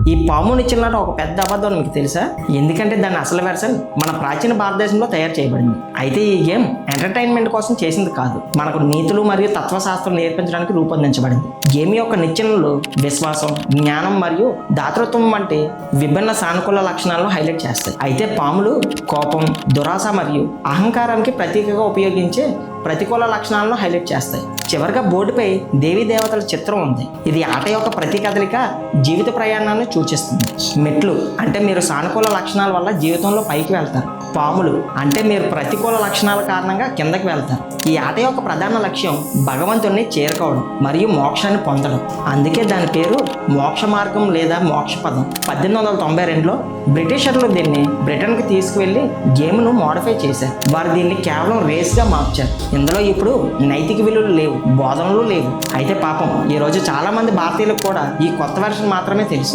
ఈ పాము నిచ్చెనలాట ఒక పెద్ద అబద్ధం మీకు తెలుసా? ఎందుకంటే దాని అసలు వెర్షన్ మన ప్రాచీన భారతదేశంలో తయారు చేయబడింది. అయితే ఈ గేమ్ ఎంటర్టైన్మెంట్ కోసం చేసింది కాదు, మనకు నీతులు మరియు తత్వశాస్త్రం నేర్పించడానికి రూపొందించబడింది. గేమ్ యొక్క నిచ్చెనలు విశ్వాసం, జ్ఞానం మరియు దాతృత్వం వంటి విభిన్న సానుకూల లక్షణాలను హైలైట్ చేస్తాయి. అయితే పాములు కోపం, దురాశ మరియు అహంకారానికి ప్రతీకగా ఉపయోగించే ప్రతికూల లక్షణాలను హైలైట్ చేస్తాయి. చివరిగా బోర్డుపై దేవీ దేవతల చిత్రం ఉంది. ఇది ఆట యొక్క ప్రతి కదలిక జీవిత ప్రయాణాన్ని సూచిస్తుంది. మెట్లు అంటే మీరు సానుకూల లక్షణాల వల్ల జీవితంలో పైకి వెళ్తారు. పాములు అంటే మీరు ప్రతికూల లక్షణాల కారణంగా కిందకి వెళ్తారు. ఈ ఆట యొక్క ప్రధాన లక్ష్యం భగవంతుడిని చేరుకోవడం మరియు మోక్షాన్ని పొందడం. అందుకే దాని పేరు మోక్ష మార్గం లేదా మోక్ష పదం. 1892లో బ్రిటిషర్లు దీన్ని బ్రిటన్కి తీసుకువెళ్ళి గేమ్ను మోడిఫై చేశారు. వారు దీన్ని కేవలం రేస్గా మార్చారు. ఇందులో ఇప్పుడు నైతిక విలువలు లేవు, బోధనలు లేవు. అయితే పాపం ఈరోజు చాలా మంది భారతీయులకు కూడా ఈ కొత్త వెర్షన్ మాత్రమే తెలుసు.